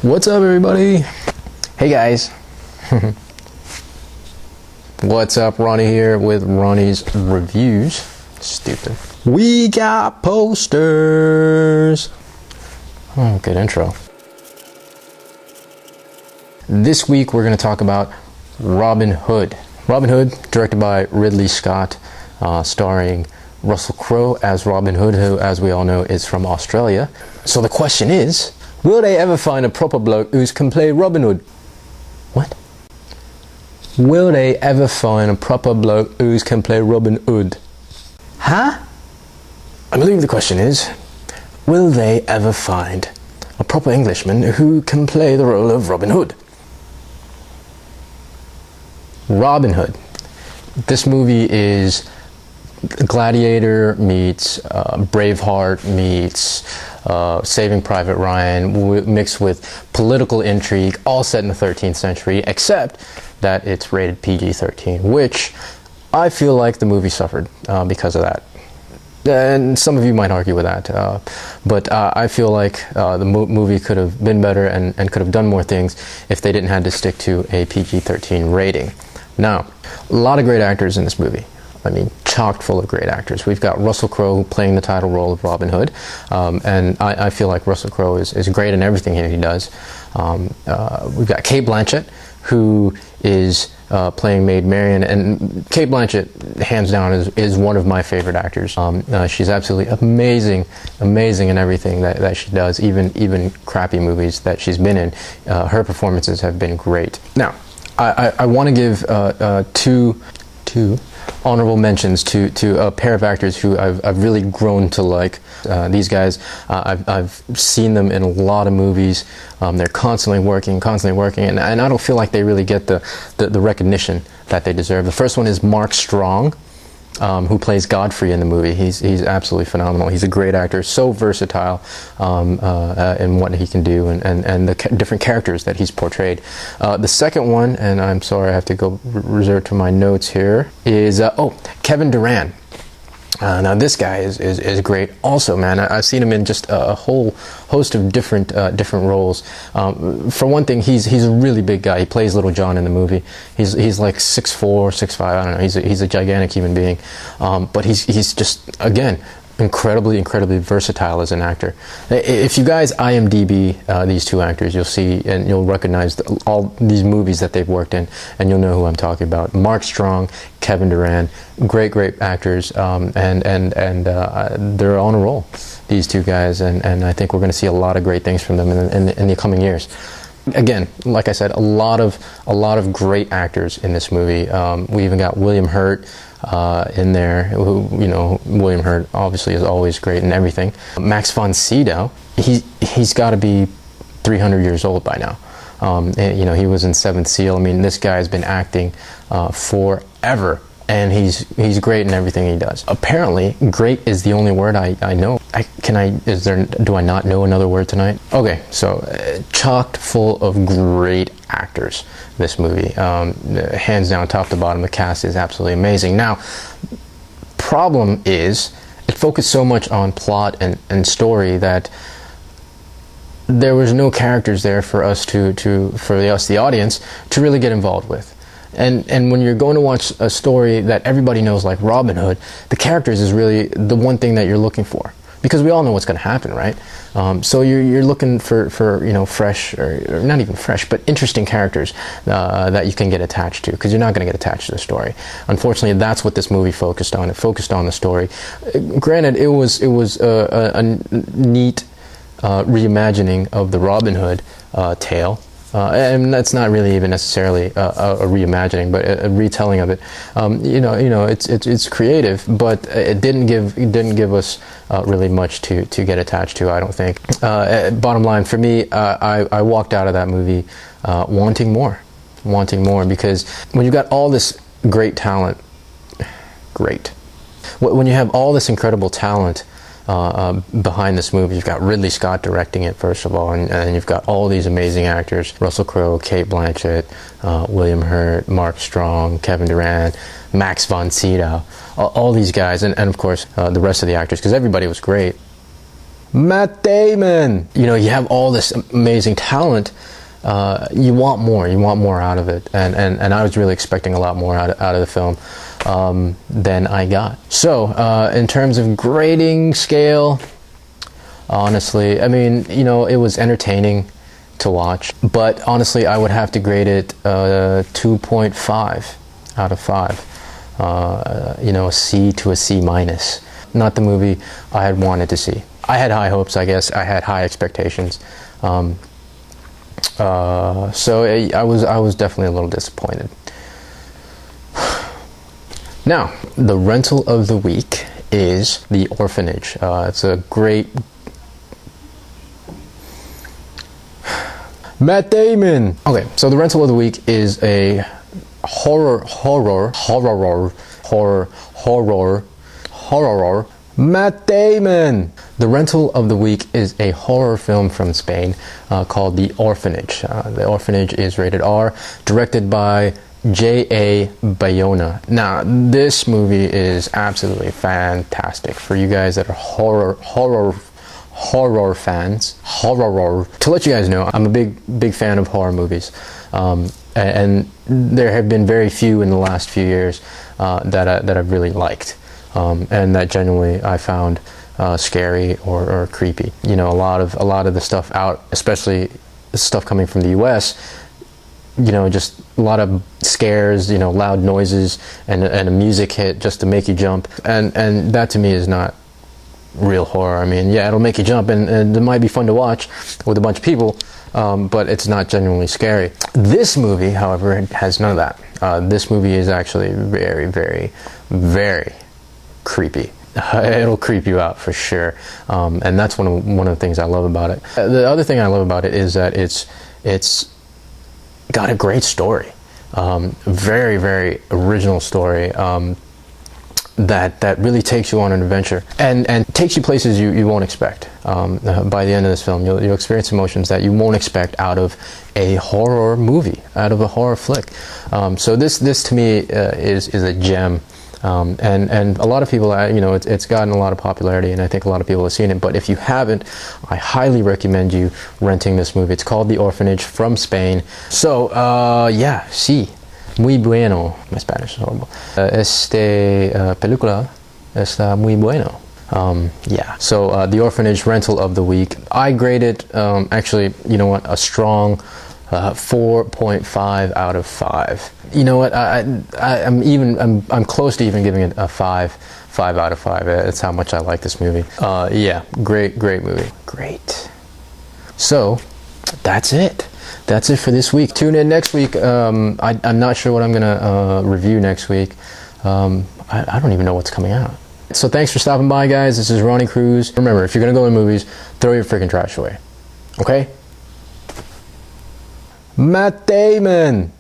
What's up, everybody? Hey guys. What's up? Ronnie here with Ronnie's Reviews. Stupid. We got posters. Oh, good intro. This week we're going to talk about Robin Hood. Robin Hood, directed by Ridley Scott, starring Russell Crowe as Robin Hood, who, as we all know, is from Australia. So the question is, will they ever find a proper bloke who can play Robin Hood? What? Will they ever find a proper bloke who can play Robin Hood? Huh? I believe the question is, will they ever find a proper Englishman who can play the role of Robin Hood? Robin Hood. This movie is Gladiator meets Braveheart meets Saving Private Ryan mixed with political intrigue, all set in the 13th century, except that it's rated PG-13, which I feel like the movie suffered because of that. And some of you might argue with that, but I feel like the movie could have been better and could have done more things if they didn't have to stick to a PG-13 rating. Now, a lot of great actors in this movie. I mean, chocked full of great actors. We've got Russell Crowe playing the title role of Robin Hood, and I feel like Russell Crowe is great in everything he does. We've got Cate Blanchett, who is playing Maid Marian, and Cate Blanchett, hands down, is one of my favorite actors. She's absolutely amazing in everything that she does, even crappy movies that she's been in. Her performances have been great. Now, I want to give two honorable mentions to a pair of actors who I've really grown to like. These guys, I've seen them in a lot of movies. They're constantly working, and I don't feel like they really get the recognition that they deserve. The first one is Mark Strong, who plays Godfrey in the movie. He's absolutely phenomenal. He's a great actor, so versatile in what he can do and the different characters that he's portrayed. The second one, and I'm sorry I have to go reserve to my notes here, is Kevin Durand. Now this guy is great also, man. I've seen him in just a whole host of different roles. For one thing, he's a really big guy. He plays Little John in the movie. He's like 6'4", 6'5", I don't know. He's a gigantic human being. But he's just, again, incredibly versatile as an actor. If you guys IMDb these two actors, you'll see and you'll recognize all these movies that they've worked in, and you'll know who I'm talking about. Mark Strong, Kevin Durand, great actors, and they're on a roll, these two guys, and I think we're going to see a lot of great things from them in the coming years. Again, like I said, a lot of great actors in this movie. We even got William Hurt in there, who, you know, William Hurt obviously is always great in everything. Max von Sydow, he's got to be 300 years old by now. You know, he was in Seventh Seal. I mean, this guy's been acting forever, and he's great in everything he does. Apparently, great is the only word I know. Do I not know another word tonight? Okay, so chocked full of great actors, this movie. Hands down, top to bottom, the cast is absolutely amazing. Now, problem is, it focused so much on plot and story that there was no characters there for us the audience, to really get involved with. And when you're going to watch a story that everybody knows, like Robin Hood, the characters is really the one thing that you're looking for, because we all know what's going to happen, right? So you're looking for you know, fresh, or not even fresh, but interesting characters that you can get attached to, because you're not going to get attached to the story. Unfortunately, that's what this movie focused on. It focused on the story. Granted, it was a neat reimagining of the Robin Hood tale. And that's not really even necessarily a reimagining, but a retelling of it. You know, it's creative, but it didn't give us really much to get attached to, I don't think. Bottom line, for me, I walked out of that movie wanting more, because when you've got all this great talent, when you have all this incredible talent behind this movie, you've got Ridley Scott directing it, first of all, and you've got all these amazing actors: Russell Crowe, Cate Blanchett, William Hurt, Mark Strong, Kevin Durand, Max von Sydow, all these guys, and of course the rest of the actors, because everybody was great. Matt Damon. You know, you have all this amazing talent. You want more. You want more out of it. And I was really expecting a lot more out of the film than I got. So, in terms of grading scale, honestly, I mean, you know, it was entertaining to watch. But honestly, I would have to grade it 2.5 out of 5. You know, a C to a C minus. Not the movie I had wanted to see. I had high hopes, I guess. I had high expectations. So I was definitely a little disappointed. Now, the rental of the week is The Orphanage. It's a great... Matt Damon! Okay, so the rental of the week is a horror Matt Damon! The rental of the week is a horror film from Spain called The Orphanage. The Orphanage is rated R, directed by J.A. Bayona. Now, this movie is absolutely fantastic for you guys that are horror fans. To let you guys know, I'm a big fan of horror movies. And there have been very few in the last few years that I've really liked. And that genuinely I found scary or creepy. You know, a lot of the stuff out, especially stuff coming from the U.S., you know, just a lot of scares, you know, loud noises and a music hit just to make you jump. And that to me is not real horror. I mean, yeah, it'll make you jump and it might be fun to watch with a bunch of people, but it's not genuinely scary. This movie, however, has none of that. This movie is actually very, very, very creepy. It'll creep you out for sure, and that's one of the things I love about it. The other thing I love about it is that it's got a great story, very, very original story that really takes you on an adventure and takes you places you won't expect. By the end of this film, you'll experience emotions that you won't expect out of a horror movie, out of a horror flick. So this to me is a gem. And a lot of people, you know, it's gotten a lot of popularity, and I think a lot of people have seen it. But if you haven't, I highly recommend you renting this movie. It's called The Orphanage, from Spain. So, yeah, sí, muy bueno. My Spanish is horrible. Película está muy bueno. Yeah, so The Orphanage, rental of the week. I grade it, actually, you know what, a strong 4.5 out of 5. You know what? I'm close to even giving it a 5 out of 5. That's how much I like this movie. Yeah, great movie. Great. So that's it. That's it for this week. Tune in next week. I'm not sure what I'm gonna review next week. I don't even know what's coming out. So thanks for stopping by, guys. This is Ronnie Cruz. Remember, if you're gonna go to movies, throw your freaking trash away. Okay? Matt Damon!